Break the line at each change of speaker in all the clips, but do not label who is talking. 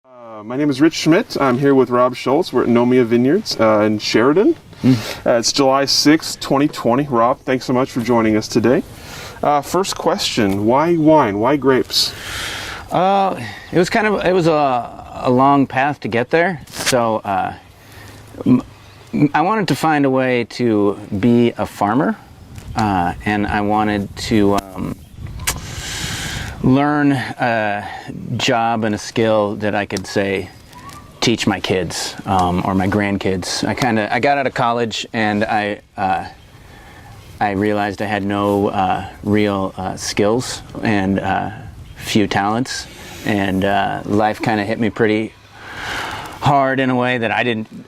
My name is Rich Schmidt. I'm here with Rob Schultz. We're at Nomia Vineyards in Sheridan. It's July 6, 2020. Rob, thanks so much for joining us today. First question, why wine? Why grapes?
It was a long path to get there. So I wanted to find a way to be a farmer, and I wanted to learn a job and a skill that I could, say, teach my kids or my grandkids. I got out of college and I realized I had no real skills and few talents, and life kind of hit me pretty hard in a way that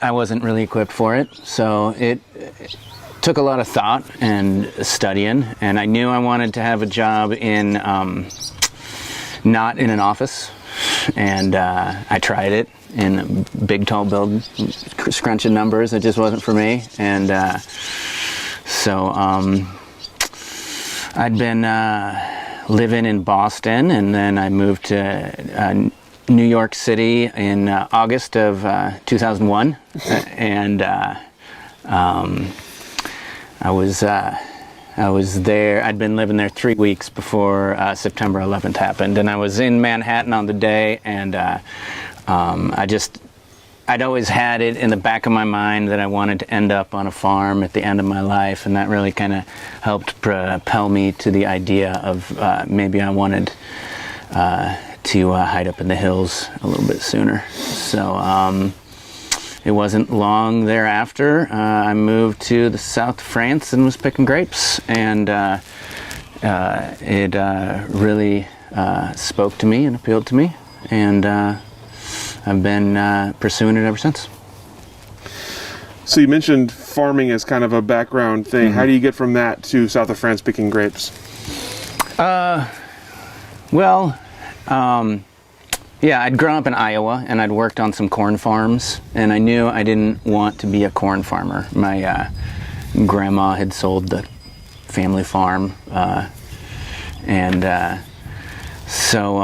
I wasn't really equipped for it. So it took a lot of thought and studying, and I knew I wanted to have a job in not in an office, and I tried it in a big tall building, scrunching numbers. It just wasn't for me, and so I'd been living in Boston, and then I moved to New York City in August of 2001, and I was there. I'd been living there 3 weeks before September 11th happened, and I was in Manhattan on the day, and I'd always had it in the back of my mind that I wanted to end up on a farm at the end of my life, and that really kind of helped propel me to the idea of maybe I wanted to hide up in the hills a little bit sooner. So it wasn't long thereafter I moved to the south of France and was picking grapes, and it really spoke to me and appealed to me, and I've been pursuing it ever since.
So you mentioned farming as kind of a background thing. How do you get from that to south of France picking grapes?
Yeah, I'd grown up in Iowa, and I'd worked on some corn farms, and I knew I didn't want to be a corn farmer. My grandma had sold the family farm, so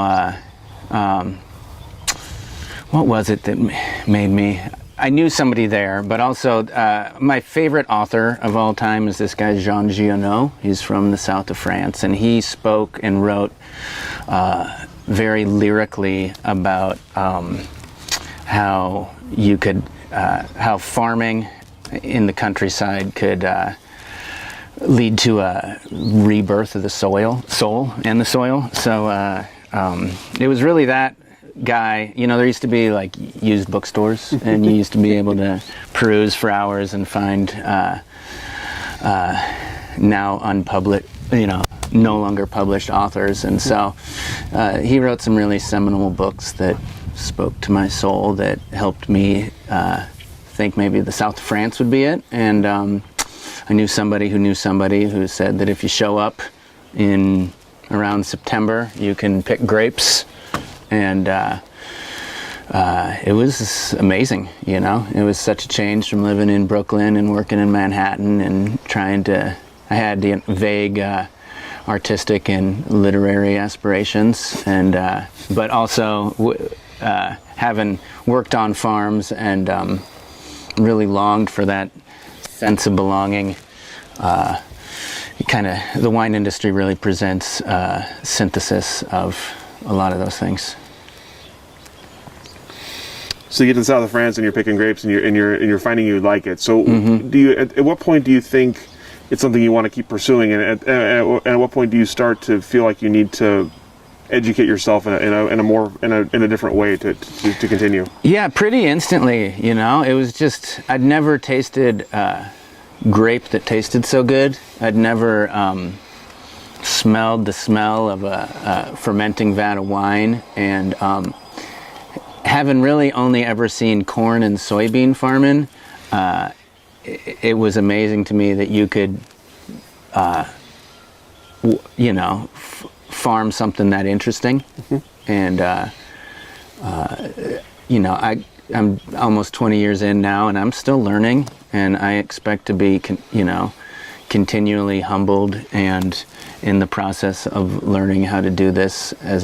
what was it that made me? I knew somebody there, but also my favorite author of all time is this guy Jean Giono. He's from the south of France, and he spoke and wrote very lyrically about how you could, how farming in the countryside could lead to a rebirth of the soul and the soil. So it was really that guy. You know, there used to be like used bookstores, and you used to be able to peruse for hours and find now unpublished, no longer published authors. And so he wrote some really seminal books that spoke to my soul, that helped me think maybe the south of France would be it. And I knew somebody who said that if you show up in around September, you can pick grapes. And it was amazing, It was such a change from living in Brooklyn and working in Manhattan and I had the vague artistic and literary aspirations, and but also having worked on farms and really longed for that sense of belonging. The wine industry really presents a synthesis of a lot of those things.
So you get to the south of France and you're picking grapes, and you're finding you like it. So at what point do you think it's something you want to keep pursuing, and at what point do you start to feel like you need to educate yourself in a different way to continue?
Yeah, pretty instantly. It was just, I'd never tasted grape that tasted so good. I'd never smelled the smell of a fermenting vat of wine, and having really only ever seen corn and soybean farming, it was amazing to me that you could, farm something that interesting. And, I'm almost 20 years in now, and I'm still learning, and I expect to be, continually humbled and in the process of learning how to do this as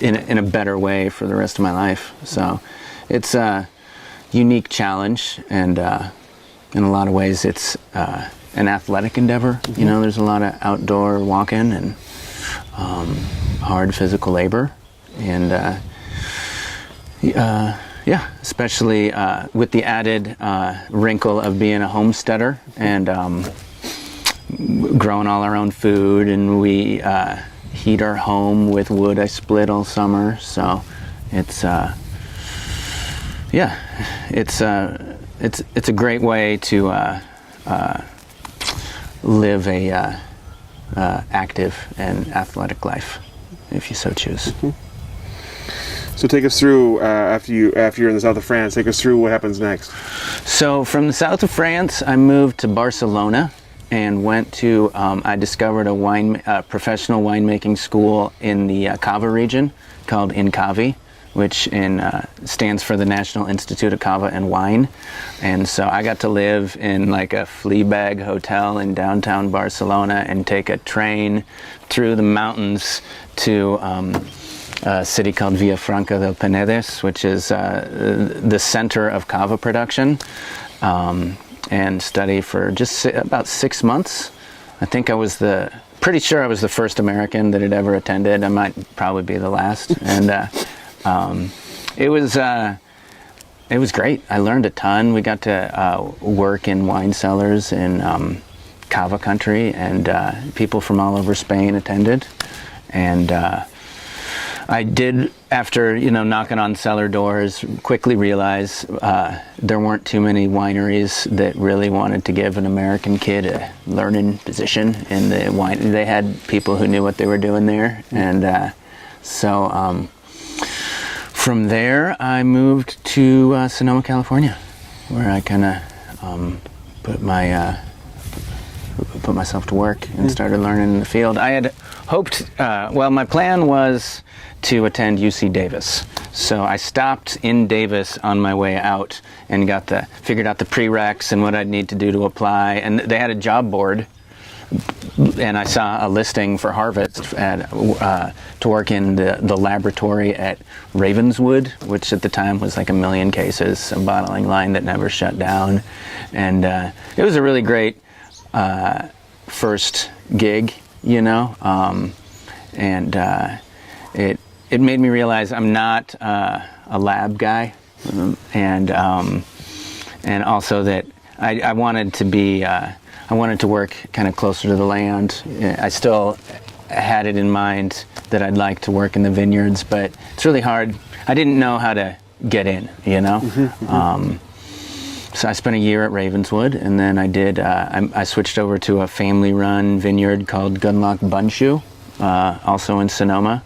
in a better way for the rest of my life. So it's a unique challenge, and in a lot of ways it's an athletic endeavor. You know, there's a lot of outdoor walking and hard physical labor, and yeah, especially with the added wrinkle of being a homesteader and growing all our own food, and we heat our home with wood I split all summer. So it's yeah, it's a great way to live a active and athletic life, if you so choose.
So take us through, after you're in the south of France, take us through what happens next.
So from the south of France, I moved to Barcelona and went to, I discovered a professional winemaking school in the Cava region called INCAVI, which stands for the National Institute of Cava and Wine. And so I got to live in like a flea bag hotel in downtown Barcelona and take a train through the mountains to a city called Villafranca del Penedès, which is the center of cava production, and study for just about 6 months. I think pretty sure I was the first American that had ever attended. I might probably be the last. And it was great. I learned a ton. We got to work in wine cellars in cava country, and people from all over Spain attended. And I did, after knocking on cellar doors, quickly realize there weren't too many wineries that really wanted to give an American kid a learning position in the wine. They had people who knew what they were doing there, and so from there I moved to Sonoma, California, where I kind of put myself to work and started learning in the field. I had hoped, my plan was to attend UC Davis. So I stopped in Davis on my way out and figured out the prereqs and what I'd need to do to apply. And they had a job board, and I saw a listing for Harvest to work in the laboratory at Ravenswood, which at the time was like 1 million cases, a bottling line that never shut down. And it was a really great first gig, and it made me realize I'm not a lab guy, and also that I wanted to be I wanted to work kind of closer to the land. I still had it in mind that I'd like to work in the vineyards, but it's really hard. I didn't know how to get in, So I spent a year at Ravenswood, and then I switched over to a family-run vineyard called Gunlock Bunshu, also in Sonoma,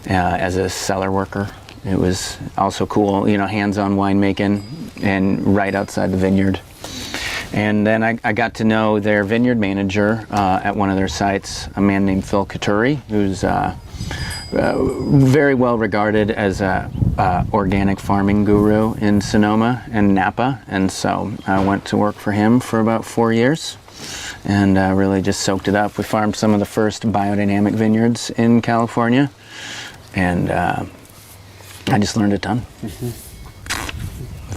as a cellar worker. It was also cool, hands-on winemaking and right outside the vineyard. And then I got to know their vineyard manager at one of their sites, a man named Phil Katuri, who's very well regarded as a organic farming guru in Sonoma and Napa. And so I went to work for him for about 4 years and really just soaked it up. We farmed some of the first biodynamic vineyards in California, and I just learned a ton.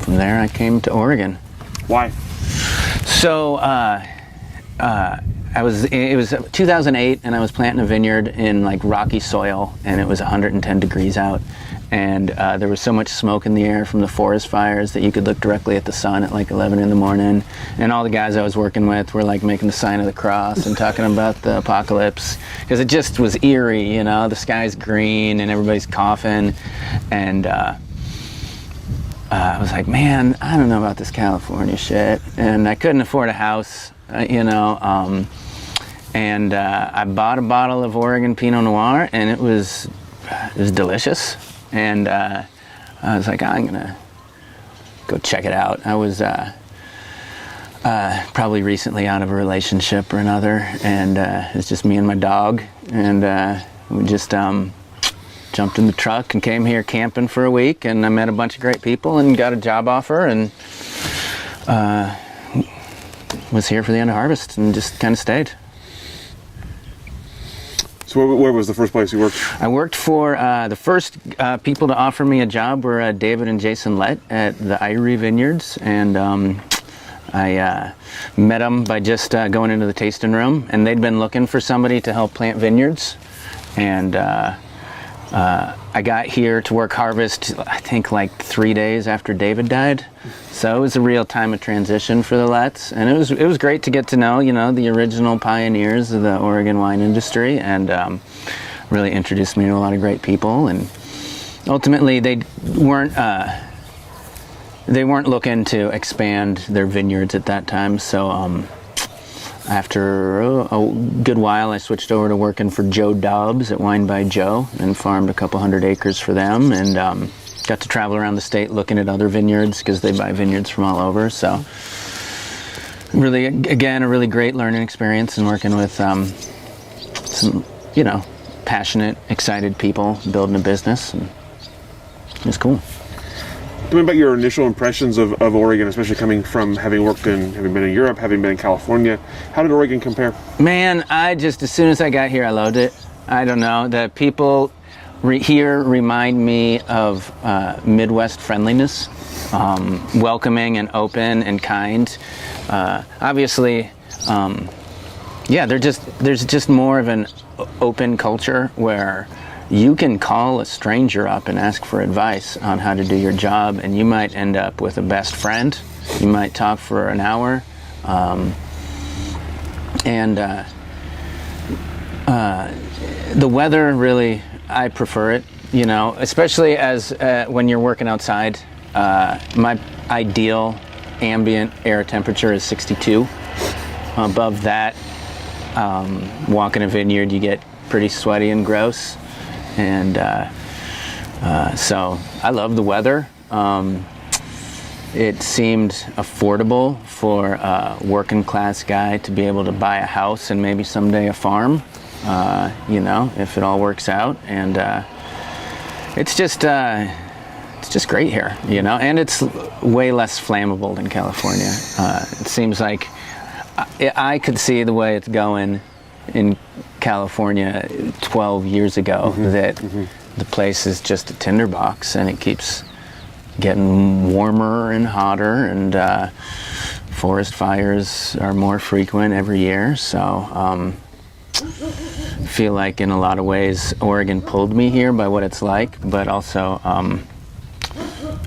From there I came to Oregon.
Why?
So it was 2008, and I was planting a vineyard in like rocky soil, and it was 110 degrees out, and there was so much smoke in the air from the forest fires that you could look directly at the sun at like 11 in the morning, and all the guys I was working with were like making the sign of the cross and talking about the apocalypse, because it just was eerie, the sky's green and everybody's coughing, and I was like, man, I don't know about this California shit, and I couldn't afford a house, and I bought a bottle of Oregon Pinot Noir, and it was delicious, and I was like, I'm gonna go check it out. I was probably recently out of a relationship or another, and it's just me and my dog, and we just jumped in the truck and came here camping for a week, and I met a bunch of great people and got a job offer, and was here for the end of harvest and just kind of stayed.
So where was the first place you worked?
I worked for the first people to offer me a job were David and Jason Lett at the Vineyards, and I met them by just going into the tasting room, and they'd been looking for somebody to help plant vineyards, and I got here to work harvest, I think like 3 days after David died. So it was a real time of transition for the Letts, and it was great to get to know, the original pioneers of the Oregon wine industry, and really introduced me to a lot of great people. And ultimately, they weren't looking to expand their vineyards at that time. So after a good while, I switched over to working for Joe Dobbs at Wine by Joe and farmed a couple hundred acres for them, and got to travel around the state looking at other vineyards because they buy vineyards from all over. So really, again, a really great learning experience and working with some, passionate, excited people building a business. And it was cool.
Tell me about your initial impressions of Oregon, especially coming from having been in Europe, having been in California. How did Oregon compare?
Man, as soon as I got here, I loved it. I don't know, the people here remind me of Midwest friendliness, welcoming and open and kind. Obviously, there's just more of an open culture where you can call a stranger up and ask for advice on how to do your job, and you might end up with a best friend. You might talk for an hour, the weather, really, I prefer it, especially as when you're working outside. My ideal ambient air temperature is 62. Above that, walking a vineyard, you get pretty sweaty and gross. And so I love the weather. It seemed affordable for a working class guy to be able to buy a house and maybe someday a farm, if it all works out. And it's just great here, and it's way less flammable than California. It seems like I could see the way it's going in California 12 years ago, that the place is just a tinderbox, and it keeps getting warmer and hotter, and forest fires are more frequent every year. So I feel like in a lot of ways Oregon pulled me here by what it's like, but also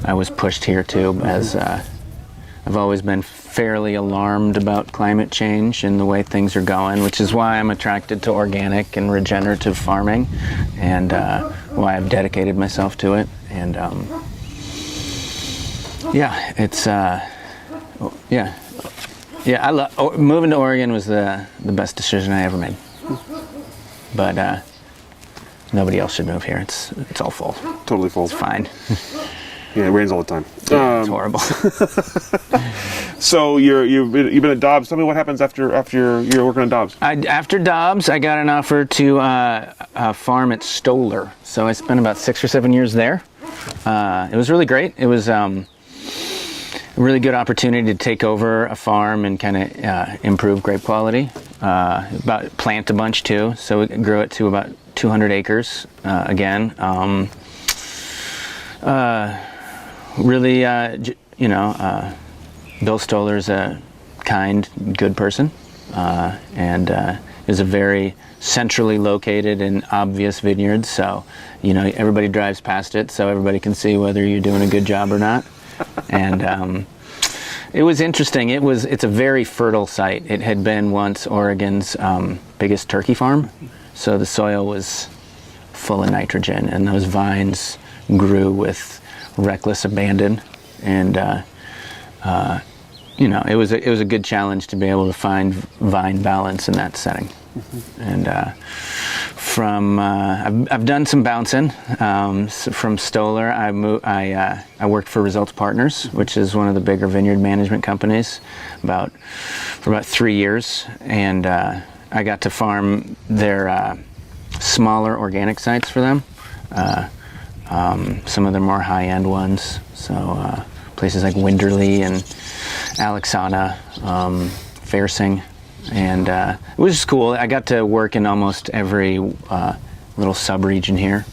I was pushed here too, as I've always been fairly alarmed about climate change and the way things are going, which is why I'm attracted to organic and regenerative farming, and why I've dedicated myself to it. And I love moving to Oregon. Was the best decision I ever made. But nobody else should move here. It's all full.
Totally full.
It's fine.
Yeah, it rains all the time.
It's horrible.
So you've been at Dobbs. Tell me what happens after you're working at Dobbs.
After Dobbs, I got an offer to farm at Stoller. So I spent about 6 or 7 years there. It was really great. It was a really good opportunity to take over a farm and kind of improve grape quality. Plant a bunch too. So we grew it to about 200 acres again. Bill Stoller's a kind, good person, and is a very centrally located and obvious vineyard. So, everybody drives past it, so everybody can see whether you're doing a good job or not. And it was interesting. It's a very fertile site. It had been once Oregon's biggest turkey farm, so the soil was full of nitrogen, and those vines grew with reckless abandon. And it was a good challenge to be able to find vine balance in that setting. And I've done some bouncing. From Stoller, I worked for Results Partners, which is one of the bigger vineyard management companies, for about 3 years, and I got to farm their smaller organic sites for them. Some of the more high-end ones, so places like Winderley and Alexana, Farsing, And it was just cool. I got to work in almost every little sub-region here,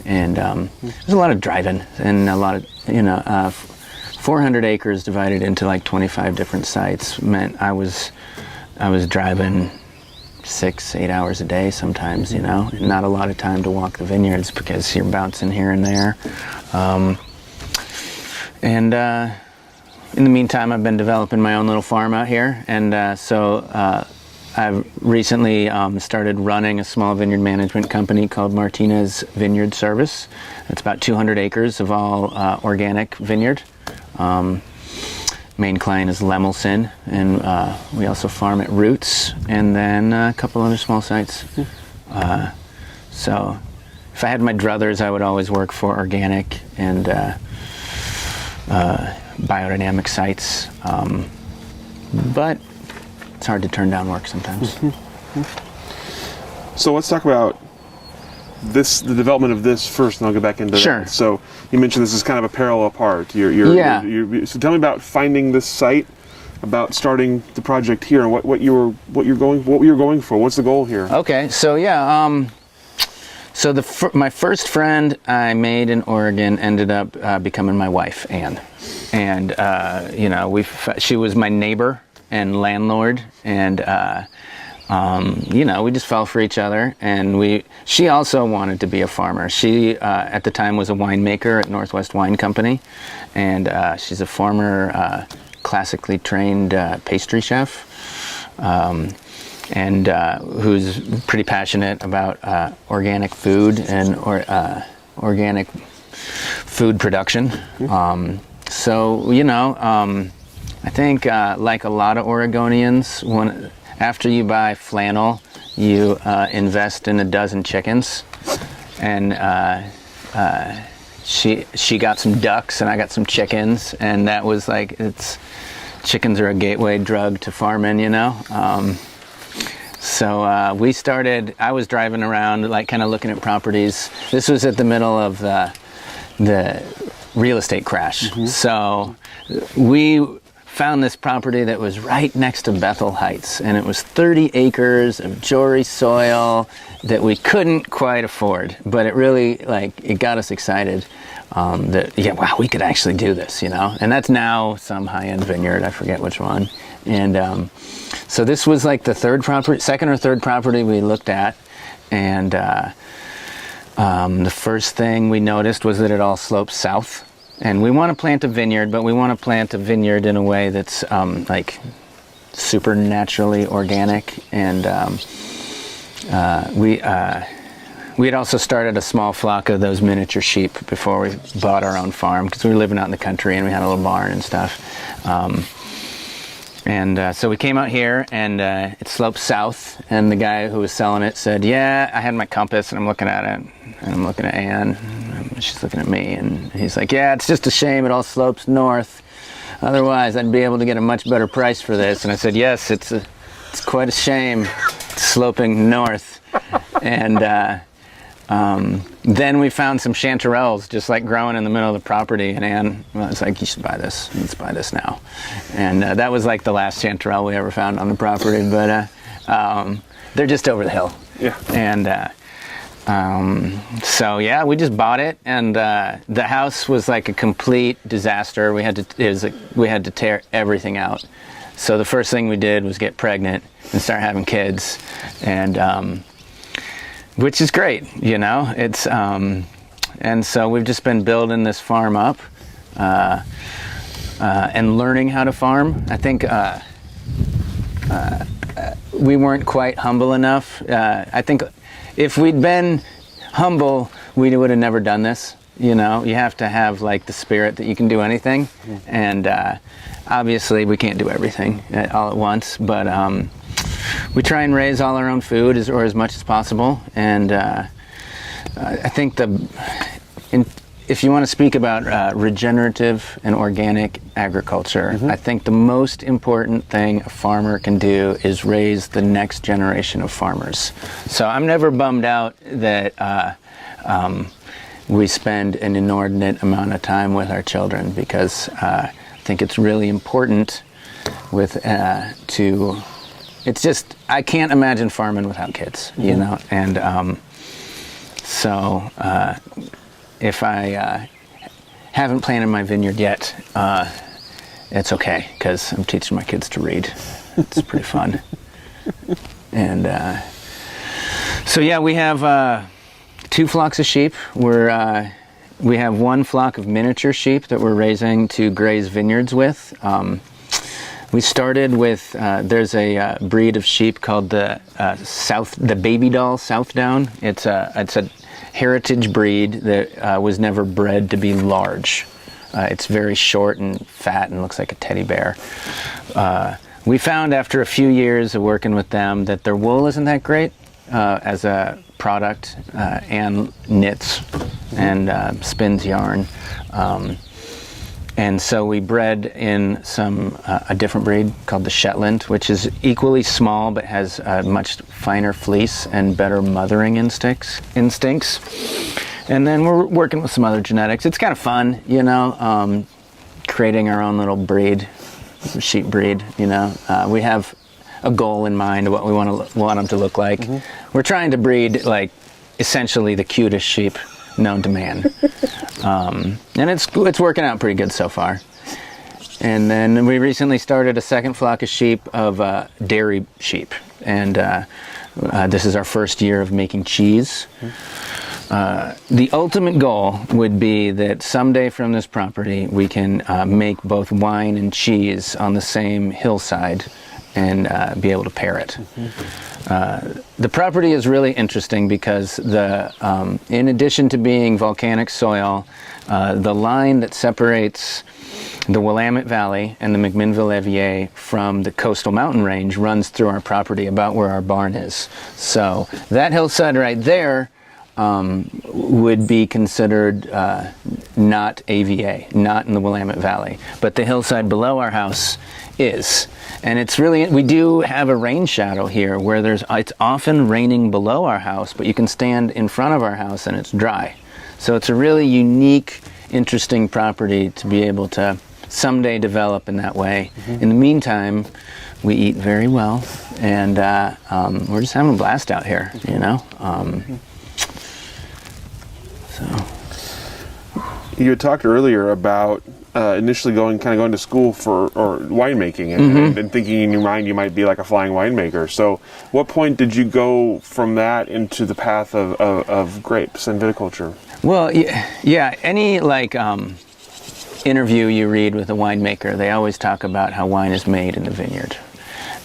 and there's a lot of driving and a lot of 400 acres divided into like 25 different sites meant I was driving 6-8 hours a day sometimes, and not a lot of time to walk the vineyards because you're bouncing here and there. In the meantime, I've been developing my own little farm out here, and so I've recently started running a small vineyard management company called Martinez Vineyard Service. It's about 200 acres of all organic vineyard. Main client is Lemelson, and we also farm at Roots, and then a couple other small sites. So if I had my druthers, I would always work for organic and biodynamic sites, but it's hard to turn down work sometimes.
So let's talk about the development of this first, and I'll get back into
Sure.
that. So you mentioned this is kind of a parallel part.
Yeah.
So tell me about finding this site, about starting the project here, and what you were going for. What's the goal here?
Okay, so yeah, so my first friend I made in Oregon ended up becoming my wife, Anne, and she was my neighbor and landlord, and we just fell for each other, and she also wanted to be a farmer. She at the time was a winemaker at Northwest Wine Company, and she's a former classically trained pastry chef, and who's pretty passionate about organic food and organic food production. I think like a lot of Oregonians, after you buy flannel, you invest in a dozen chickens, and she got some ducks and I got some chickens, and that was like, chickens are a gateway drug to farming, So we started, I was driving around, like kind of looking at properties. This was at the middle of the real estate crash. So we found this property that was right next to Bethel Heights, and it was 30 acres of Jory soil that we couldn't quite afford, but it really, it got us excited wow, we could actually do this, and that's now some high-end vineyard, I forget which one. And so this was like the second or third property we looked at, and the first thing we noticed was that it all slopes south. And we want to plant a vineyard, but we want to plant a vineyard in a way that's super naturally organic. And we had also started a small flock of those miniature sheep before we bought our own farm, because we were living out in the country and we had a little barn and stuff. So we came out here, and it slopes south, and the guy who was selling it said, yeah, I had my compass, and I'm looking at it, and I'm looking at Anne, and she's looking at me, and he's like, yeah, it's just a shame it all slopes north. Otherwise, I'd be able to get a much better price for this. And I said, yes, it's quite a shame it's sloping north. And then we found some chanterelles just like growing in the middle of the property, and Anne was like, you should buy this. Let's buy this now. And that was like the last chanterelle we ever found on the property, but they're just over the hill.
Yeah.
And so yeah, we just bought it, and the house was like a complete disaster. We had to tear everything out. So the first thing we did was get pregnant and start having kids, and which is great, it's and so we've just been building this farm up and learning how to farm. I think we weren't quite humble enough. I think if we'd been humble, we would have never done this. You have to have like the spirit that you can do anything, and obviously we can't do everything all at once, but we try and raise all our own food as much as possible. And I think if you want to speak about regenerative and organic agriculture, I think the most important thing a farmer can do is raise the next generation of farmers. So I'm never bummed out that we spend an inordinate amount of time with our children, because I think it's really important to it's just, I can't imagine farming without kids, you know, and so if I haven't planted my vineyard yet, it's okay, because I'm teaching my kids to read. It's pretty fun. And so yeah, we have 2 flocks of sheep. We have 1 flock of miniature sheep that we're raising to graze vineyards with. We started with, there's a breed of sheep called the Baby Doll Southdown. It's a heritage breed that was never bred to be large. It's very short and fat and looks like a teddy bear. We found after a few years of working with them that their wool isn't that great as a product, and knits and spins yarn. And so we bred in a different breed called the Shetland, which is equally small but has a much finer fleece and better mothering instincts. And then we're working with some other genetics. It's kind of fun, you know, creating our own little breed, sheep breed, you know. We have a goal in mind of what we want them to look like. We're trying to breed, like, essentially the cutest sheep known to man. And it's working out pretty good so far. And then we recently started a second flock of sheep of dairy sheep. And this is our first year of making cheese. The ultimate goal would be that someday from this property we can make both wine and cheese on the same hillside and be able to pair it. The property is really interesting because in addition to being volcanic soil, the line that separates the Willamette Valley and the McMinnville-Evier from the coastal mountain range runs through our property about where our barn is. So that hillside right there would be considered not AVA, not in the Willamette Valley, but the hillside below our house is. And it's really, we do have a rain shadow here where it's often raining below our house, but you can stand in front of our house and it's dry. So it's a really unique, interesting property to be able to someday develop in that way. In the meantime, we eat very well, and we're just having a blast out here, you know. So.
You had talked earlier about initially going to school for winemaking and thinking in your mind you might be like a flying winemaker. So what point did you go from that into the path of grapes and viticulture?
Well, yeah, any interview you read with a winemaker, they always talk about how wine is made in the vineyard.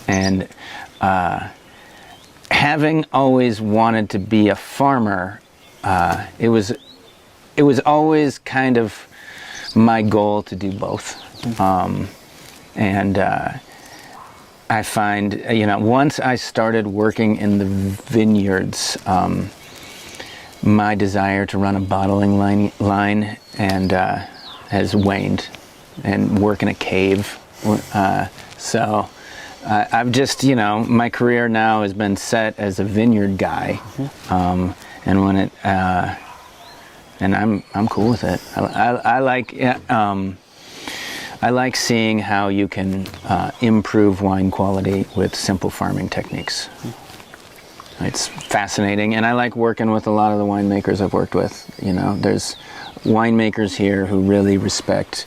And having always wanted to be a farmer, it was always kind of my goal to do both. And I find, once I started working in the vineyards, my desire to run a bottling line and has waned, and work in a cave. So I've just, my career now has been set as a vineyard guy. And when it, and I'm cool with it. I like seeing how you can improve wine quality with simple farming techniques. It's fascinating, and I like working with a lot of the winemakers I've worked with. There's winemakers here who really respect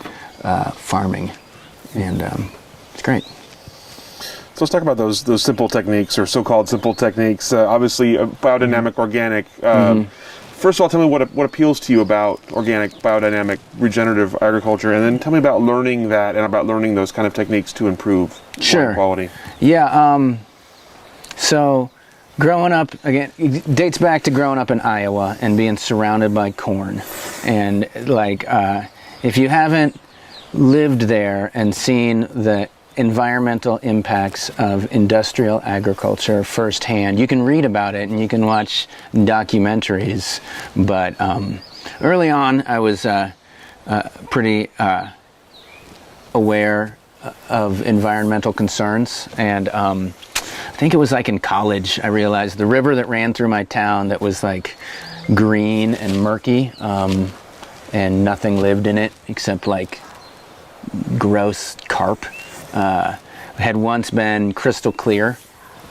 farming, and it's great.
So let's talk about those simple techniques, or so-called simple techniques. Obviously, biodynamic, organic. First of all, tell me what appeals to you about organic, biodynamic, regenerative agriculture, and then tell me about learning that and about learning those kind of techniques to improve wine quality.
Yeah. So growing up, again, it dates back to growing up in Iowa and being surrounded by corn. And if you haven't lived there and seen the environmental impacts of industrial agriculture firsthand, you can read about it and you can watch documentaries, but early on I was pretty aware of environmental concerns, and I think it was in college I realized the river that ran through my town that was green and murky, and nothing lived in it except gross carp, had once been crystal clear,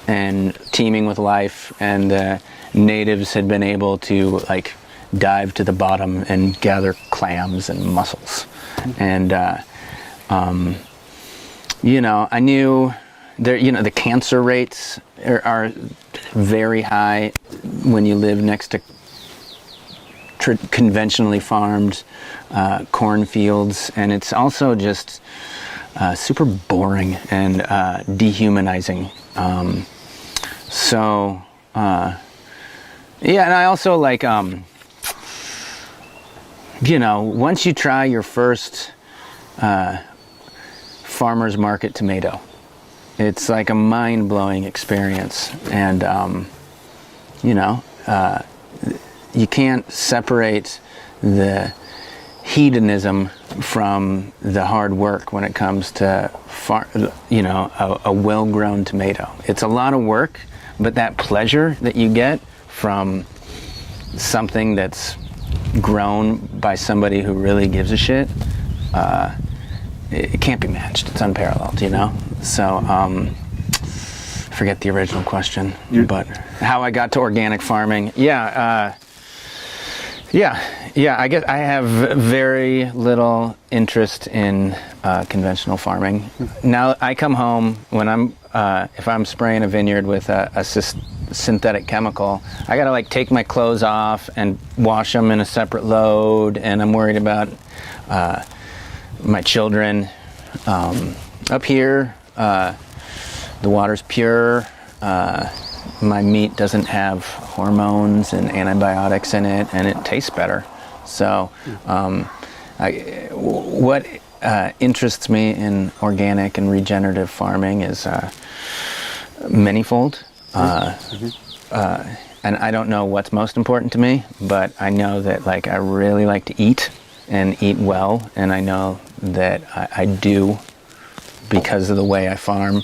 and teeming with life, and the natives had been able to like dive to the bottom and gather clams and mussels. And you know, I knew there, you know, the cancer rates are very high when you live next to conventionally farmed cornfields, and it's also just super boring and dehumanizing. Yeah, and I also like, you know, once you try your first farmer's market tomato, it's like a mind-blowing experience. And, you know, you can't separate the hedonism from the hard work when it comes to, you know, a well-grown tomato. It's a lot of work, but that pleasure that you get from something that's grown by somebody who really gives a shit, it can't be matched. It's unparalleled, you know? So, forget the original question, but how I got to organic farming. Yeah, I guess I have very little interest in conventional farming. Now I come home when if I'm spraying a vineyard with a synthetic chemical, I gotta like take my clothes off and wash them in a separate load, and I'm worried about my children. Up here, the water's pure. My meat doesn't have hormones and antibiotics in it, and it tastes better. So what interests me in organic and regenerative farming is manyfold. And I don't know what's most important to me, but I know that like I really like to eat and eat well, and I know that I do because of the way I farm.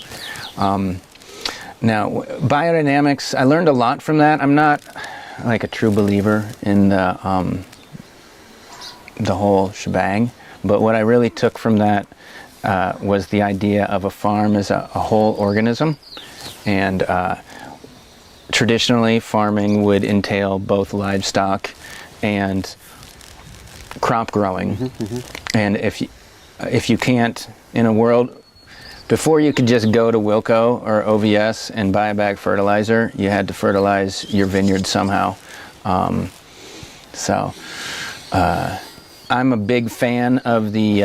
Now, biodynamics, I learned a lot from that. I'm not like a true believer in the whole shebang, but what I really took from that was the idea of a farm as a whole organism. And traditionally, farming would entail both livestock and crop growing. And if you can't, in a world, before you could just go to Wilco or OVS and buy a bag of fertilizer, you had to fertilize your vineyard somehow. I'm a big fan of the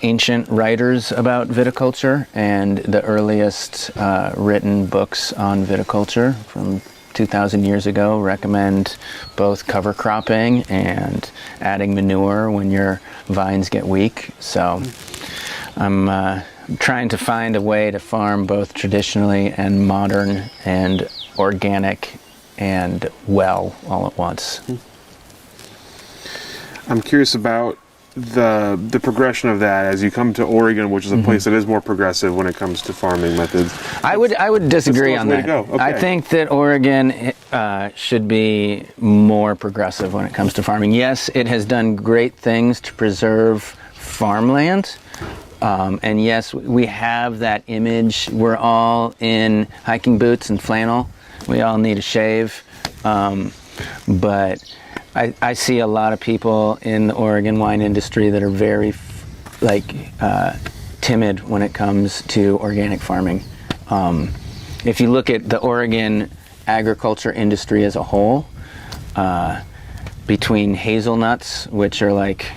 ancient writers about viticulture, and the earliest written books on viticulture from 2,000 years ago recommend both cover cropping and adding manure when your vines get weak. So I'm trying to find a way to farm both traditionally and modern and organic and well all at once.
I'm curious about the progression of that as you come to Oregon, which is a place that is more progressive when it comes to farming methods.
I would disagree on that.
Okay.
I think that Oregon should be more progressive when it comes to farming. Yes, it has done great things to preserve farmland. And yes, we have that image. We're all in hiking boots and flannel. We all need a shave. But I see a lot of people in the Oregon wine industry that are very timid when it comes to organic farming. If you look at the Oregon agriculture industry as a whole, between hazelnuts, which are like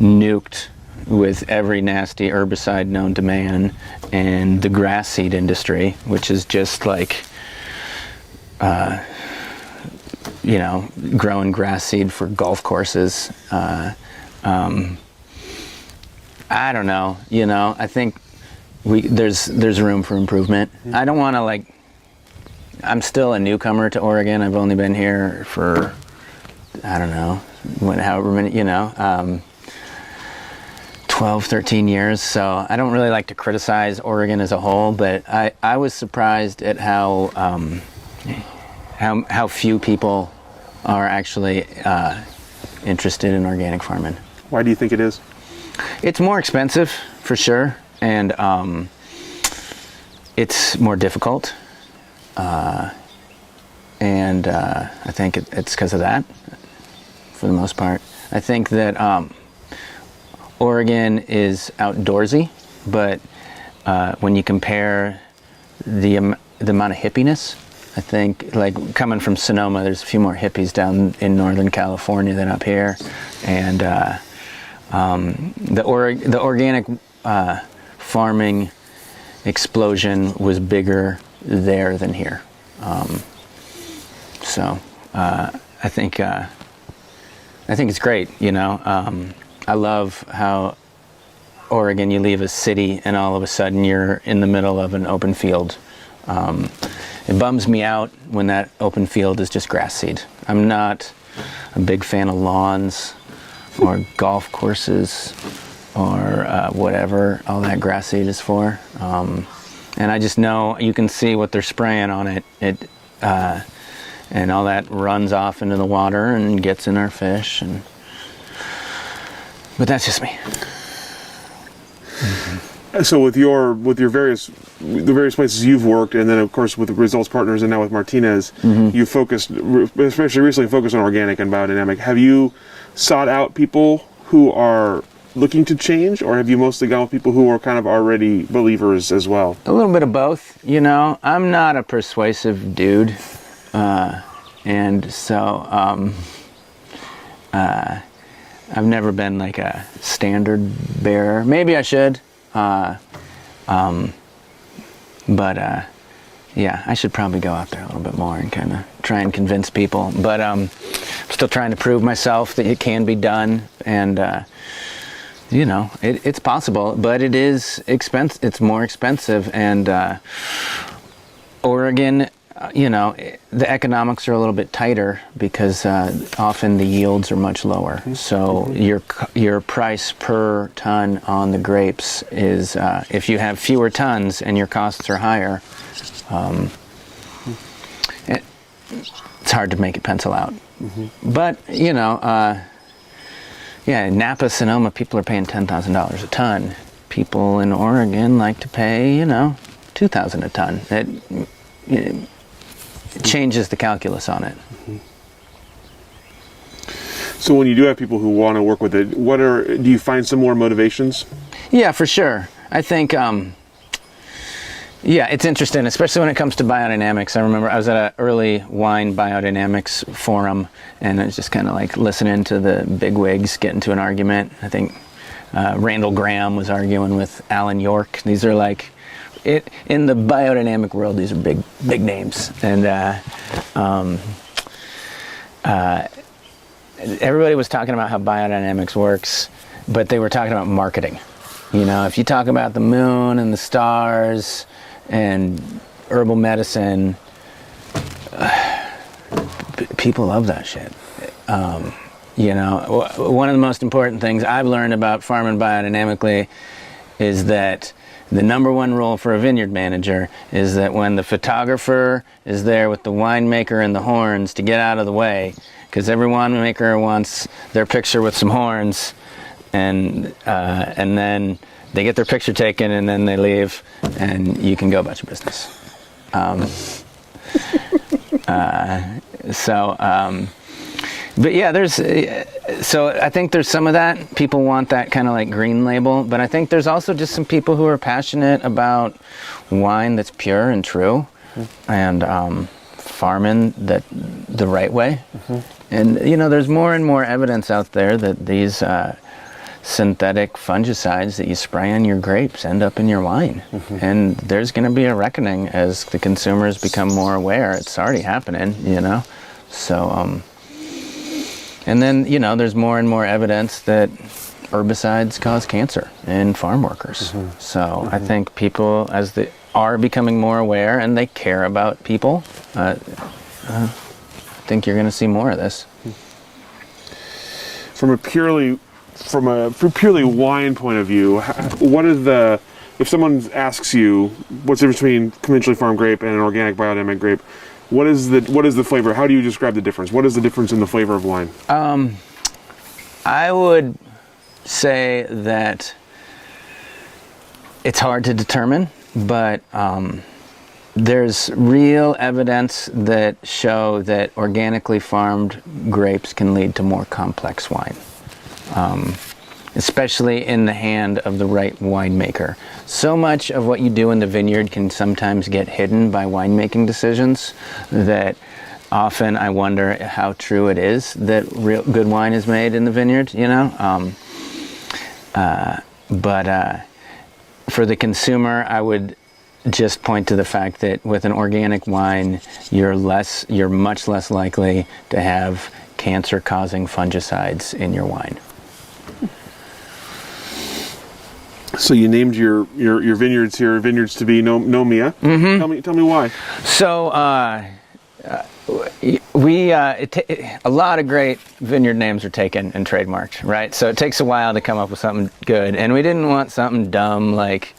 nuked with every nasty herbicide known to man, and the grass seed industry, which is just like, growing grass seed for golf courses. I don't know, I think there's room for improvement. I don't want to I'm still a newcomer to Oregon. I've only been here for, I don't know, however many, 12, 13 years, so I don't really like to criticize Oregon as a whole, but I was surprised at how few people are actually interested in organic farming.
Why do you think it is?
It's more expensive, for sure, and it's more difficult. and I think it's because of that, for the most part. I think that Oregon is outdoorsy, but when you compare the amount of hippiness, I think, like coming from Sonoma, there's a few more hippies down in Northern California than up here, and the organic farming explosion was bigger there than here. So I think it's great. You know, I love how Oregon, you leave a city and all of a sudden you're in the middle of an open field. It bums me out when that open field is just grass seed. I'm not a big fan of lawns or golf courses or whatever all that grass seed is for. And I just know you can see what they're spraying on it. And all that runs off into the water and gets in our fish. But that's just me.
So with the various places you've worked, and then of course with the Results Partners, and now with Martinez, you focused, especially recently, focused on organic and biodynamic. Have you sought out people who are looking to change, or have you mostly gone with people who are kind of already believers as well?
A little bit of both. You know, I'm not a persuasive dude, and so I've never been like a standard bearer. Maybe I should. Yeah, I should probably go out there a little bit more and kind of try and convince people. But I'm still trying to prove myself that it can be done, and you know, it's possible, but it is expensive. It's more expensive, and Oregon, you know, the economics are a little bit tighter because often the yields are much lower. So your price per ton on the grapes is, if you have fewer tons and your costs are higher, it's hard to make it pencil out. But, you know, yeah, Napa, Sonoma, people are paying $10,000 a ton. People in Oregon like to pay, you know, $2,000 a ton. It changes the calculus on it.
So when you do have people who want to work with it, do you find some more motivations?
Yeah, for sure. I think, yeah, it's interesting, especially when it comes to biodynamics. I remember I was at an early wine biodynamics forum, and I was just kind of like listening to the bigwigs get into an argument. I think Randall Graham was arguing with Alan York. These are like, in the biodynamic world, these are big names, and everybody was talking about how biodynamics works, but they were talking about marketing. You know, if you talk about the moon and the stars and herbal medicine, people love that shit. You know, one of the most important things I've learned about farming biodynamically is that the number one rule for a vineyard manager is that when the photographer is there with the winemaker and the horns to get out of the way, because every winemaker wants their picture with some horns, and then they get their picture taken and then they leave, and you can go about your business. But yeah, so I think there's some of that. People want that kind of like green label, but I think there's also just some people who are passionate about wine that's pure and true, and farming that the right way. And you know, there's more and more evidence out there that these synthetic fungicides that you spray on your grapes end up in your wine. And there's going to be a reckoning as the consumers become more aware. It's already happening, you know. So and then, you know, there's more and more evidence that herbicides cause cancer in farm workers. So I think people, as they are becoming more aware and they care about people, I think you're going to see more of this.
From a purely wine point of view, if someone asks you what's the difference between conventionally farmed grape and an organic biodynamic grape, what is the flavor? How do you describe the difference? What is the difference in the flavor of wine?
I would say that it's hard to determine, but there's real evidence that show that organically farmed grapes can lead to more complex wine, especially in the hand of the right winemaker. So much of what you do in the vineyard can sometimes get hidden by winemaking decisions that often I wonder how true it is that real good wine is made in the vineyard, you know? But for the consumer, I would just point to the fact that with an organic wine, you're much less likely to have cancer-causing fungicides in your wine.
So you named your vineyards here vineyards to be Nomia. Mm-hmm. Tell me why.
So a lot of great vineyard names are taken and trademarked, right? So it takes a while to come up with something good, and we didn't want something dumb like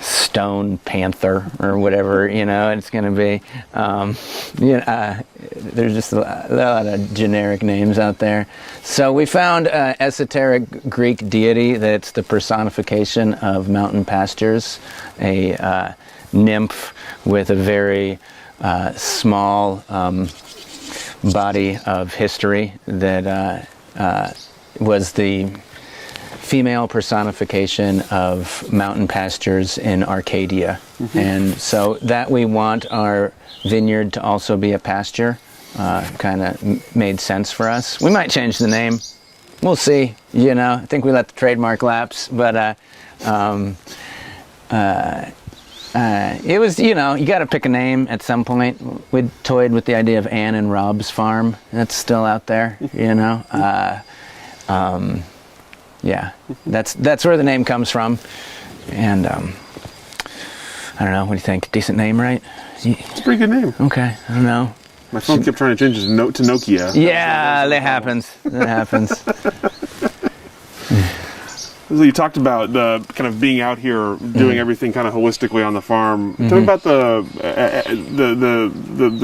Stone Panther or whatever, you know, it's going to be. There's just a lot of generic names out there. So we found an esoteric Greek deity that's the personification of mountain pastures, a nymph with a very small body of history that was the female personification of mountain pastures in Arcadia. Mm-hmm. And so that we want our vineyard to also be a pasture kind of made sense for us. We might change the name. We'll see. You know, I think we let the trademark lapse, but it was, you know, you got to pick a name at some point. We toyed with the idea of Ann and Rob's Farm. That's still out there, you know. Yeah, that's where the name comes from, and I don't know. What do you think? Decent name, right?
It's a pretty good name.
Okay, I don't know.
My phone kept trying to change its note to Nokia.
Yeah, that happens. That happens.
So you talked about the kind of being out here, doing everything kind of holistically on the farm. Tell me about the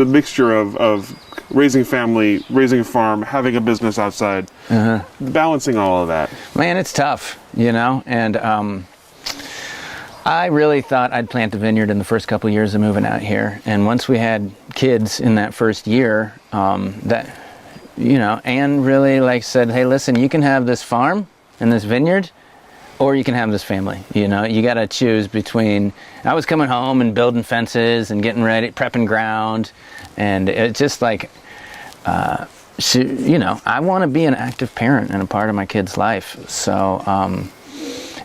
mixture of raising family, raising a farm, having a business outside, balancing all of that.
Man, it's tough, you know, and I really thought I'd plant the vineyard in the first couple of years of moving out here. And once we had kids in that first year, that, you know, Anne really said, hey, listen, you can have this farm and this vineyard, or you can have this family. You know, you got to choose between. I was coming home and building fences and getting ready, prepping ground, and it's just like, you know, I want to be an active parent and a part of my kid's life. So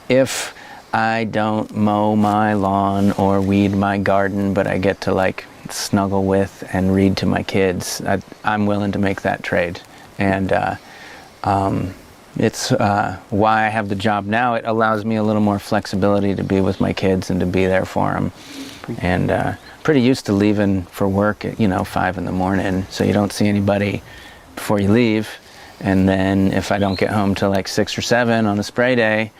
if I don't mow my lawn or weed my garden, but I get to snuggle with and read to my kids, I'm willing to make that trade. And it's why I have the job now. It allows me a little more flexibility to be with my kids and to be there for them. And pretty used to leaving for work at 5 in the morning, so you don't see anybody before you leave. And then if I don't get home till 6 or 7 on a spray day,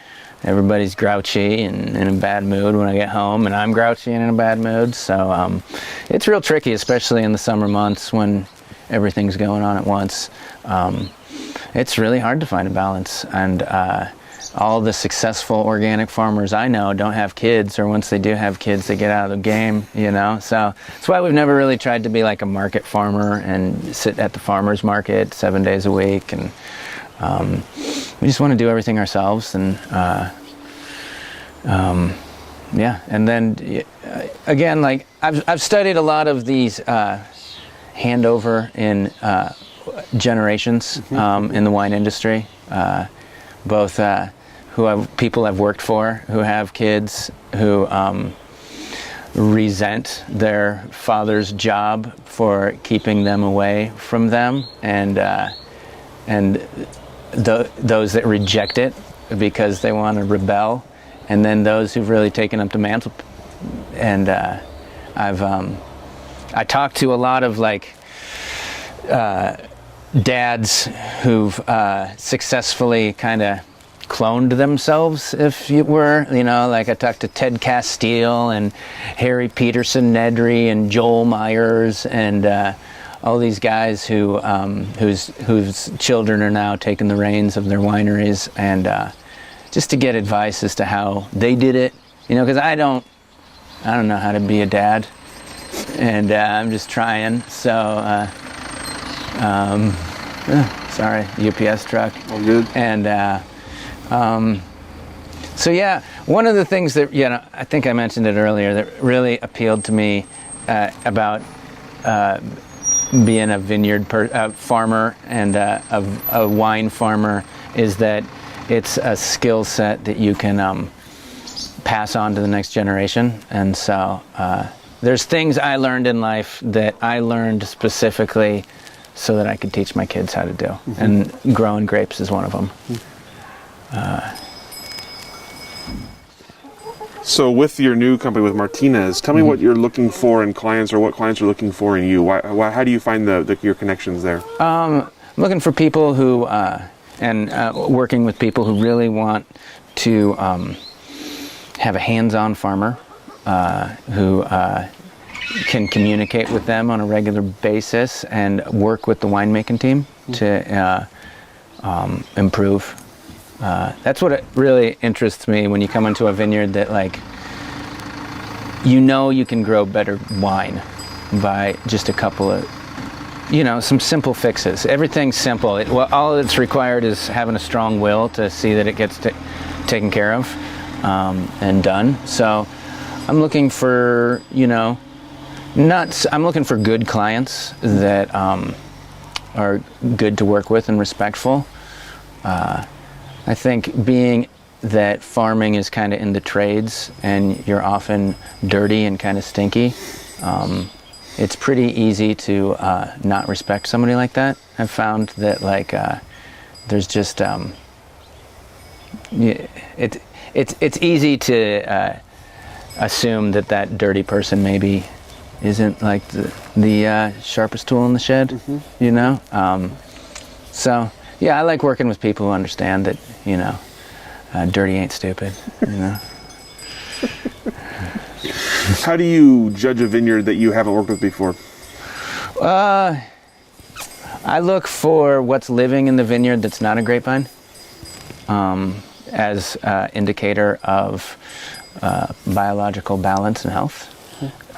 everybody's grouchy and in a bad mood when I get home, and I'm grouchy and in a bad mood. So it's real tricky, especially in the summer months when everything's going on at once. It's really hard to find a balance, and all the successful organic farmers I know don't have kids, or once they do have kids, they get out of the game, So that's why we've never really tried to be like a market farmer and sit at the farmer's market 7 days a week. And we just want to do everything ourselves. And yeah, and then again, I've studied a lot of these handover in generations in the wine industry, both people I've worked for who have kids who resent their father's job for keeping them away from them, and those that reject it because they want to rebel, and then those who've really taken up the mantle. And I talked to a lot of dads who've successfully kind of cloned themselves, if you were, I talked to Ted Castile and Harry Peterson Nedry and Joel Myers and all these guys whose children are now taking the reins of their wineries, and just to get advice as to how they did it, because I don't know how to be a dad, and I'm just trying. So, sorry, UPS truck.
All good.
And so yeah, one of the things that, I think I mentioned it earlier, that really appealed to me about being a vineyard farmer and a wine farmer is that it's a skill set that you can pass on to the next generation. And so there's things I learned in life that I learned specifically so that I could teach my kids how to do. And growing grapes is one of them.
So with your new company with Martinez, tell me what you're looking for in clients, or what clients are looking for in you. How do you find your connections there?
I'm looking for people who, working with people who really want to have a hands-on farmer who can communicate with them on a regular basis and work with the winemaking team to improve. That's what it really interests me when you come into a vineyard, that you can grow better wine by just a couple of, some simple fixes. Everything's simple. All that's required is having a strong will to see that it gets taken care of and done. So I'm looking for, I'm looking for good clients that are good to work with and respectful. I think being that farming is kind of in the trades and you're often dirty and kind of stinky, it's pretty easy to not respect somebody like that. I've found that there's just it's easy to assume that dirty person maybe isn't the sharpest tool in the shed, so yeah, I like working with people who understand that, dirty ain't stupid,
How do you judge a vineyard that you haven't worked with before?
I look for what's living in the vineyard that's not a grapevine as an indicator of biological balance and health.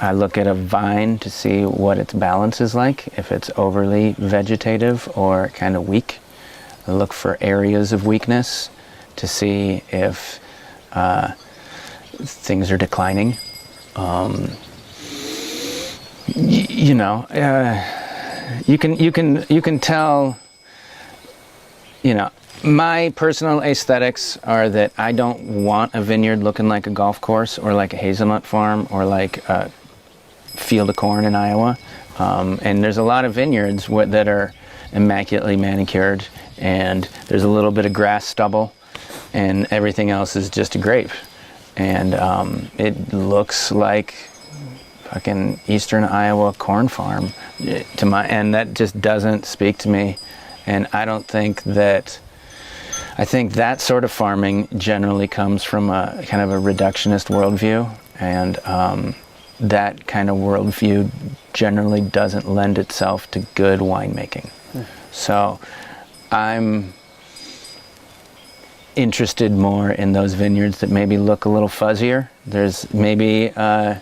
I look at a vine to see what its balance is like, if it's overly vegetative or kind of weak. I look for areas of weakness to see if things are declining. You can tell. My personal aesthetics are that I don't want a vineyard looking like a golf course or like a hazelnut farm or like a field of corn in Iowa. And there's a lot of vineyards that are immaculately manicured, and there's a little bit of grass stubble, and everything else is just a grape. And it looks like fucking Eastern Iowa corn farm and that just doesn't speak to me. And I think that sort of farming generally comes from a kind of a reductionist worldview, and that kind of worldview generally doesn't lend itself to good winemaking. So I'm interested more in those vineyards that maybe look a little fuzzier. There's maybe, my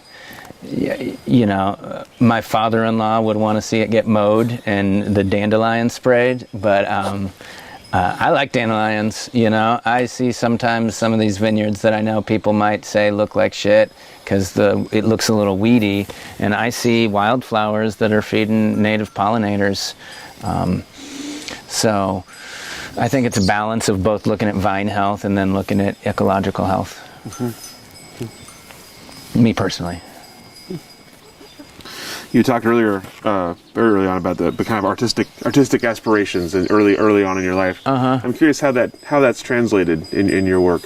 father-in-law would want to see it get mowed and the dandelions sprayed, but I like dandelions. I see sometimes some of these vineyards that I know people might say look like shit because it looks a little weedy, and I see wildflowers that are feeding native pollinators. So I think it's a balance of both looking at vine health and then looking at ecological health. Me personally.
You talked earlier, very early on, about the kind of artistic aspirations and early on in your life. I'm curious how that's translated in your work.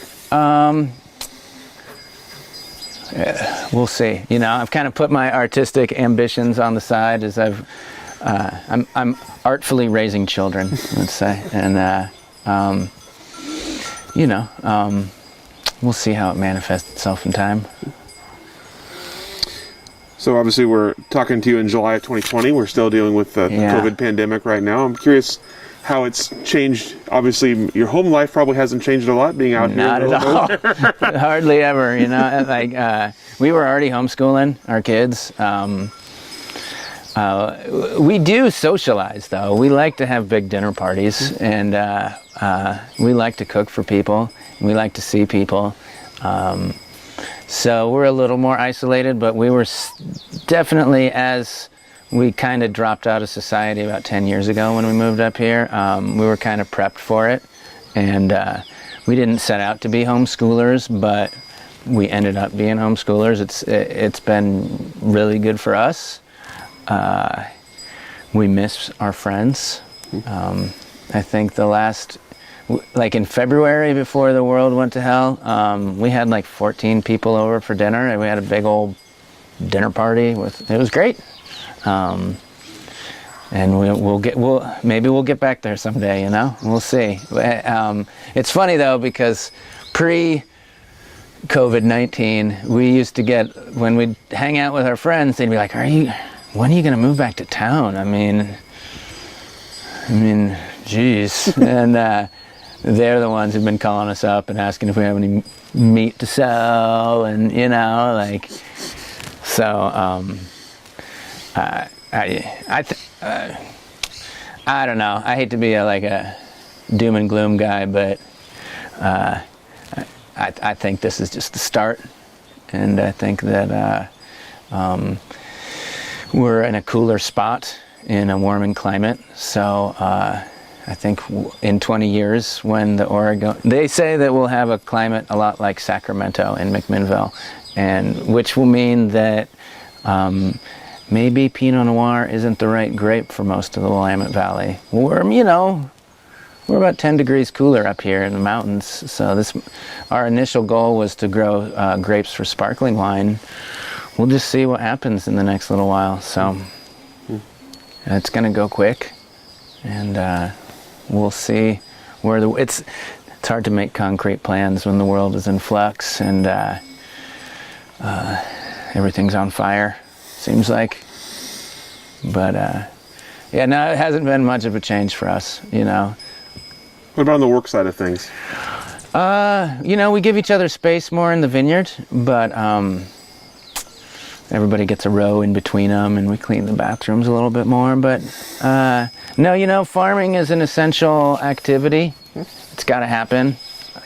We'll see. I've kind of put my artistic ambitions on the side as I'm artfully raising children, let's say, and we'll see how it manifests itself in time.
So obviously we're talking to you in July of 2020. We're still dealing with the COVID pandemic right now. I'm curious how it's changed. Obviously, your home life probably hasn't changed a lot being out here.
Not at all. Hardly ever, you know. Like we were already homeschooling our kids. We do socialize, though. We like to have big dinner parties, and we like to cook for people. We like to see people. So we're a little more isolated, but we were definitely, as we kind of dropped out of society about 10 years ago when we moved up here, we were kind of prepped for it. And we didn't set out to be homeschoolers, but we ended up being homeschoolers. It's been really good for us. We miss our friends. I think the last, like in February before the world went to hell, we had like 14 people over for dinner, and we had a big old dinner party. It was great. And maybe we'll get back there someday, you know? We'll see. It's funny though, because pre-COVID-19, we used to get, when we'd hang out with our friends, they'd be like, when are you gonna move back to town? I mean, geez. And they're the ones who've been calling us up and asking if we have any meat to sell, and you know, like, so, I don't know. I hate to be like a doom and gloom guy, but I think this is just the start, and I think that we're in a cooler spot in a warming climate. So I think in 20 years, when they say that we'll have a climate a lot like Sacramento and McMinnville, and which will mean that maybe Pinot Noir isn't the right grape for most of the Willamette Valley. We're about 10 degrees cooler up here in the mountains. So our initial goal was to grow grapes for sparkling wine. We'll just see what happens in the next little while. So it's going to go quick, and we'll see where it's hard to make concrete plans when the world is in flux and everything's on fire. Seems like, but yeah, no, it hasn't been much of a change for us, you know.
What about on the work side of things?
You know, we give each other space more in the vineyard, but everybody gets a row in between them, and we clean the bathrooms a little bit more. But no, you know, farming is an essential activity. It's got to happen.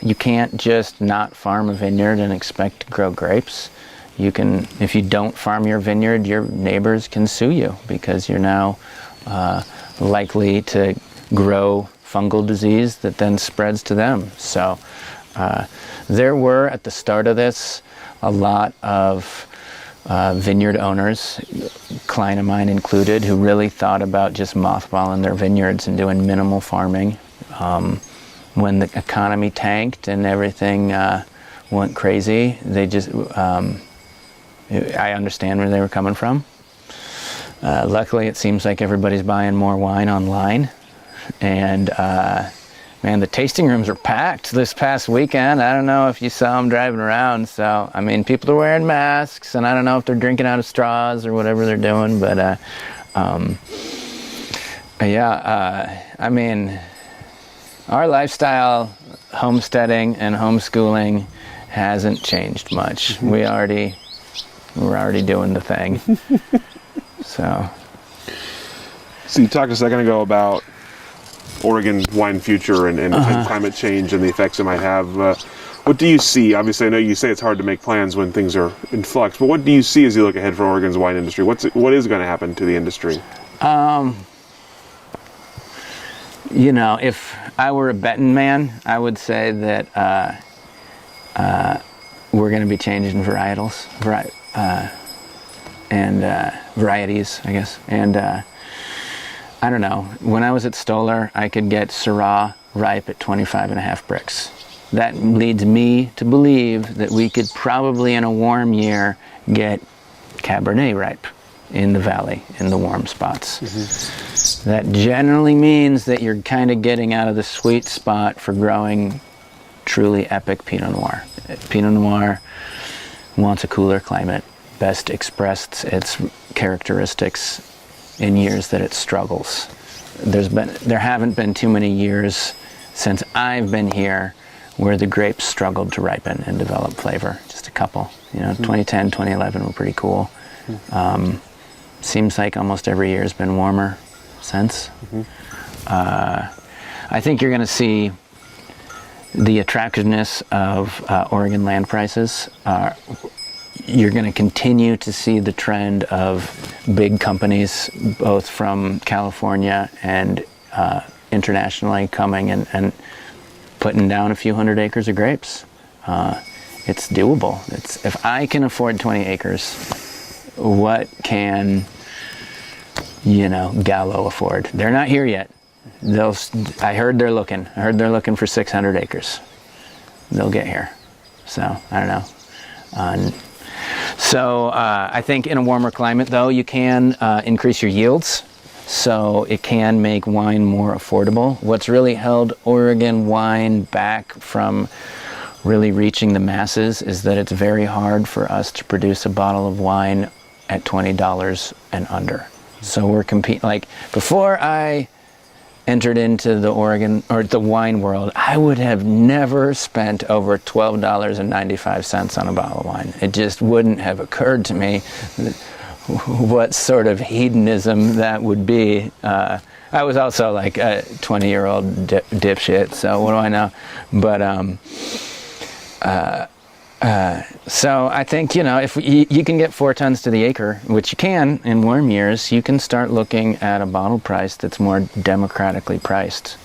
You can't just not farm a vineyard and expect to grow grapes. If you don't farm your vineyard, your neighbors can sue you, because you're now likely to grow fungal disease that then spreads to them. So there were, at the start of this, a lot of vineyard owners, client of mine included, who really thought about just mothballing their vineyards and doing minimal farming. When the economy tanked and everything went crazy, they just I understand where they were coming from. Luckily, it seems like everybody's buying more wine online. And man, the tasting rooms are packed this past weekend. I don't know if you saw them driving around. So, I mean, people are wearing masks, and I don't know if they're drinking out of straws or whatever they're doing. But yeah, I mean, our lifestyle, homesteading and homeschooling, hasn't changed much. We're already doing the thing. So
you talked a second ago about Oregon wine future and climate change and the effects it might have. What do you see? Obviously, I know you say it's hard to make plans when things are in flux, but what do you see as you look ahead for Oregon's wine industry? What is going to happen to the industry?
You know, if I were a betting man, I would say that we're going to be changing varietals, varieties, I guess. And I don't know. When I was at Stoller, I could get Syrah ripe at 25.5 bricks. That leads me to believe that we could probably, in a warm year, get Cabernet ripe in the valley, in the warm spots. Mm-hmm. That generally means that you're kind of getting out of the sweet spot for growing truly epic Pinot Noir. Pinot Noir wants a cooler climate, best expressed its characteristics in years that it struggles. there haven't been too many years since I've been here where the grapes struggled to ripen and develop flavor. Just a couple. 2010, 2011 were pretty cool. Seems like almost every year has been warmer since. I think you're going to see the attractiveness of Oregon land prices. You're going to continue to see the trend of big companies, both from California and internationally, coming and putting down a few hundred acres of grapes. It's doable. If I can afford 20 acres, what can Gallo afford? They're not here yet. I heard they're looking. For 600 acres. They'll get here. So I don't know. I think in a warmer climate, though, you can increase your yields. So it can make wine more affordable. What's really held Oregon wine back from really reaching the masses is that it's very hard for us to produce a bottle of wine at $20 and under. So we're competing. Like, before I entered into the Oregon or the wine world, I would have never spent over $12.95 on a bottle of wine. It just wouldn't have occurred to me what sort of hedonism that would be. I was also like a 20-year-old dipshit, so what do I know? But so I think, if you can get 4 tons to the acre, which you can in warm years, you can start looking at a bottle price that's more democratically priced.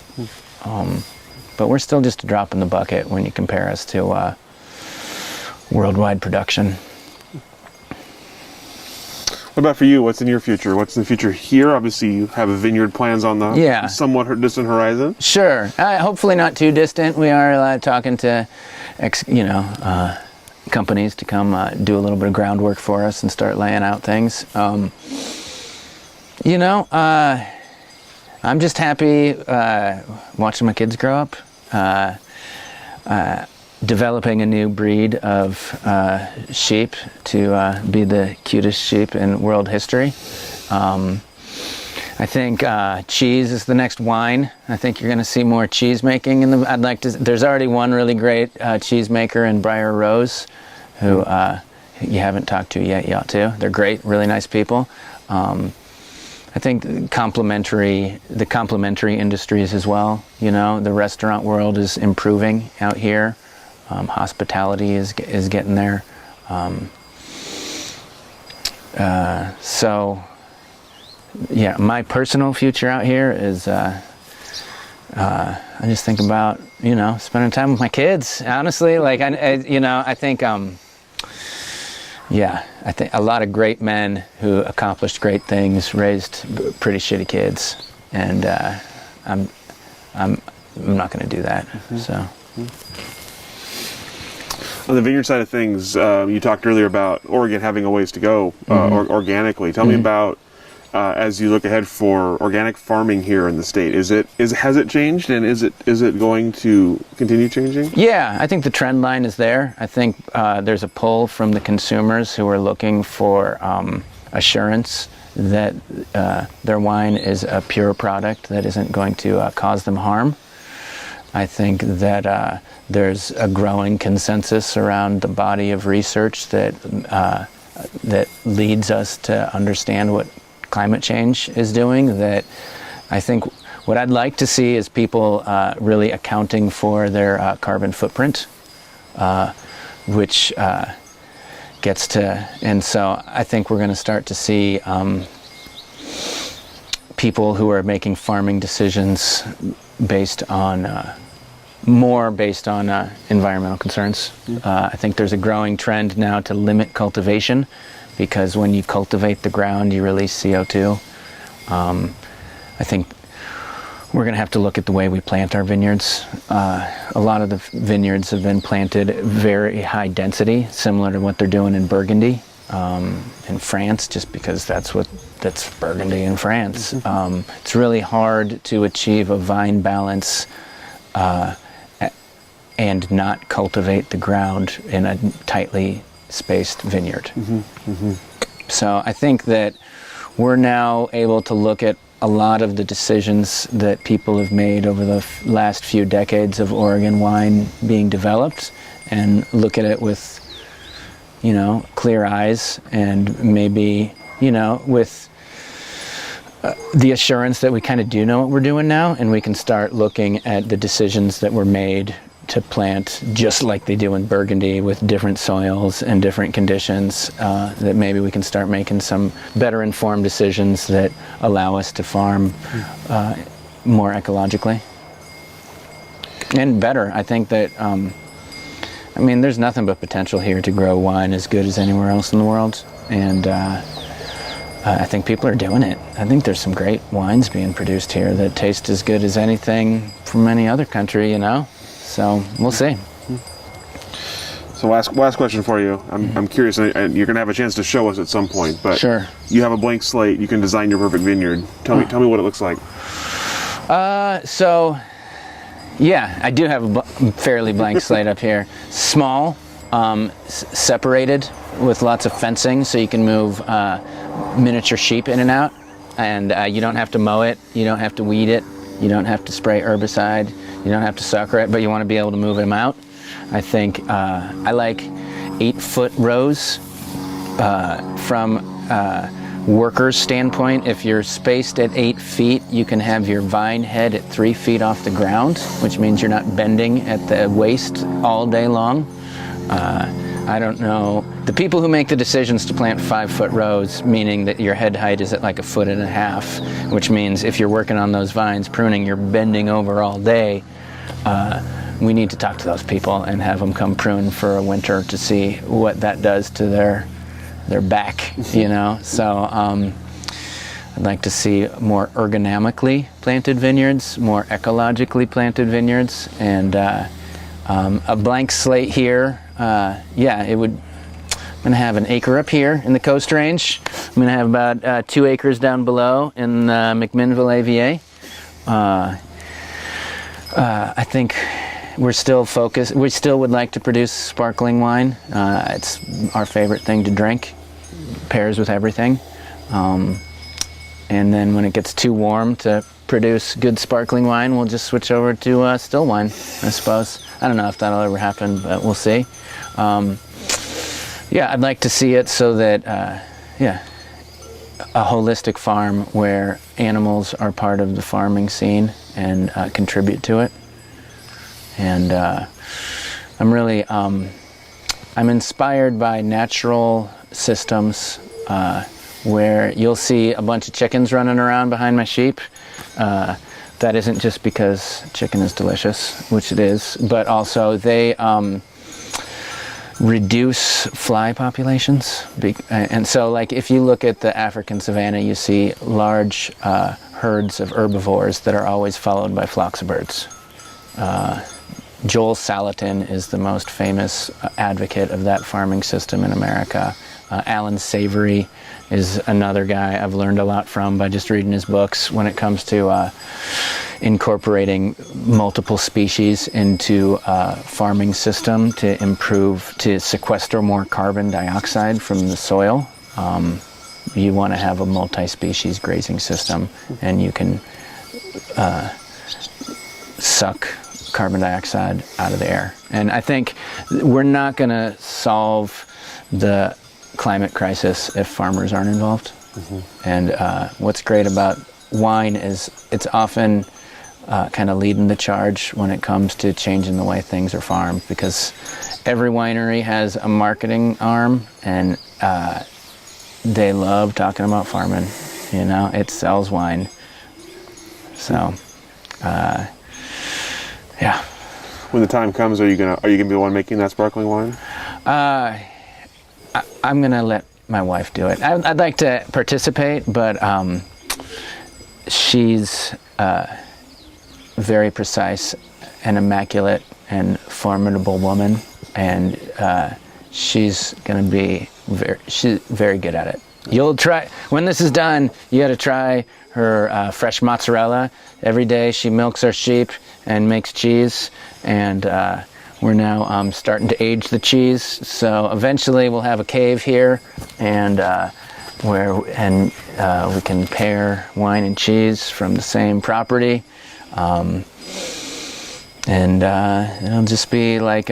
But we're still just a drop in the bucket when you compare us to worldwide production.
What about for you? What's in your future? What's in the future here? Obviously, you have a vineyard plans on the somewhat distant horizon.
Sure. Hopefully not too distant. We are talking to companies to come do a little bit of groundwork for us and start laying out things. I'm just happy watching my kids grow up, developing a new breed of sheep to be the cutest sheep in world history. I think cheese is the next wine. I think you're going to see more cheese making. There's already one really great cheese maker in Briar Rose, who you haven't talked to yet. You ought to. They're great, really nice people. I think the complementary industries as well. The restaurant world is improving out here. Hospitality is getting there. My personal future out here is I just think about spending time with my kids. Honestly, I think a lot of great men who accomplished great things raised pretty shitty kids, and I'm not going to do that. So.
On the vineyard side of things, you talked earlier about Oregon having a ways to go organically. Tell me about as you look ahead for organic farming here in the state. Has it changed, and is it going to continue changing? Yeah,
I think the trend line is there. I think there's a pull from the consumers who are looking for assurance that their wine is a pure product that isn't going to cause them harm. I think that there's a growing consensus around the body of research that leads us to understand what climate change is doing. That I think what I'd like to see is people really accounting for their carbon footprint, which gets to, and so I think we're going to start to see people who are making farming decisions based on environmental concerns. I think there's a growing trend now to limit cultivation, because when you cultivate the ground, you release CO2. I think we're going to have to look at the way we plant our vineyards. A lot of the vineyards have been planted very high density, similar to what they're doing in Burgundy, in France, just because that's Burgundy in France. It's really hard to achieve a vine balance and not cultivate the ground in a tightly spaced vineyard. So I think that we're now able to look at a lot of the decisions that people have made over the last few decades of Oregon wine being developed and look at it with, clear eyes, and maybe, with the assurance that we kind of do know what we're doing now, and we can start looking at the decisions that were made to plant just like they do in Burgundy with different soils and different conditions, that maybe we can start making some better informed decisions that allow us to farm more ecologically and better. I think that, there's nothing but potential here to grow wine as good as anywhere else in the world, and I think people are doing it. I think there's some great wines being produced here that taste as good as anything from any other country, So we'll see.
So last question for you. I'm curious, and you're going to have a chance to show us at some point. But
sure.
You have a blank slate. You can design your perfect vineyard. Tell me what it looks like.
I do have a fairly blank slate up here. Small, separated with lots of fencing, so you can move miniature sheep in and out, and you don't have to mow it. You don't have to weed it. You don't have to spray herbicide. You don't have to sucker it, but you want to be able to move them out. I think I like 8-foot rows from worker's standpoint. If you're spaced at 8 feet, you can have your vine head at 3 feet off the ground, which means you're not bending at the waist all day long. I don't know. The people who make the decisions to plant 5-foot rows, meaning that your head height is at like 1.5 feet, which means if you're working on those vines, pruning, you're bending over all day. We need to talk to those people and have them come prune for a winter to see what that does to their back, So I'd like to see more ergonomically planted vineyards, more ecologically planted vineyards, and a blank slate here. It would. I'm going to have an acre up here in the Coast Range. I'm going to have about 2 acres down below in McMinnville AVA. I think we're still focused. We still would like to produce sparkling wine. It's our favorite thing to drink. Pairs with everything. And then when it gets too warm to produce good sparkling wine, we'll just switch over to still wine, I suppose. I don't know if that'll ever happen, but we'll see. I'd like to see it so that, a holistic farm where animals are part of the farming scene and contribute to it. And I'm really, I'm inspired by natural systems where you'll see a bunch of chickens running around behind my sheep. That isn't just because chicken is delicious, which it is, but also they reduce fly populations. And so, like, if you look at the African savanna, you see large herds of herbivores that are always followed by flocks of birds. Joel Salatin is the most famous advocate of that farming system in America. Alan Savory is another guy I've learned a lot from by just reading his books when it comes to incorporating multiple species into a farming system to sequester more carbon dioxide from the soil. You want to have a multi-species grazing system, and you can suck carbon dioxide out of the air. And I think we're not going to solve the climate crisis if farmers aren't involved. Mm-hmm. And what's great about wine is it's often kind of leading the charge when it comes to changing the way things are farmed, because every winery has a marketing arm, and they love talking about farming. It sells wine. So yeah.
When the time comes, are you gonna be the one making that sparkling wine?
I'm gonna let my wife do it. I'd like to participate, but she's very precise and immaculate and formidable woman, and she's very good at it. You'll try, when this is done, you got to try her fresh mozzarella. Every day she milks our sheep and makes cheese, and we're now starting to age the cheese. So eventually we'll have a cave here, and we can pair wine and cheese from the same property, and it'll just be like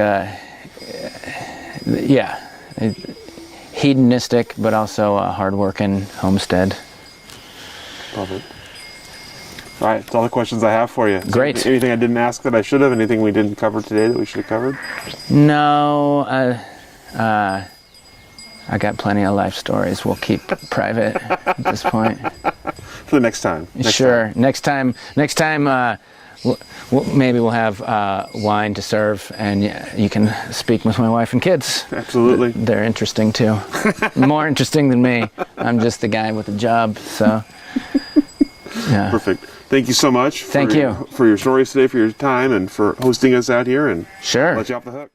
hedonistic, but also a hard-working homestead.
Love it. All right, that's all the questions I have for you.
Great.
So anything I didn't ask that I should have? Anything we didn't cover today that we should have covered?
No, I got plenty of life stories we'll keep private at this point.
For the next time.
Sure. Next time, maybe we'll have wine to serve, and you can speak with my wife and kids.
Absolutely.
They're interesting too. More interesting than me. I'm just the guy with a job, so. Yeah.
Perfect. Thank you so much.
Thank you
for your stories today, for your time, and for hosting us out here, and
sure.
let you off the hook.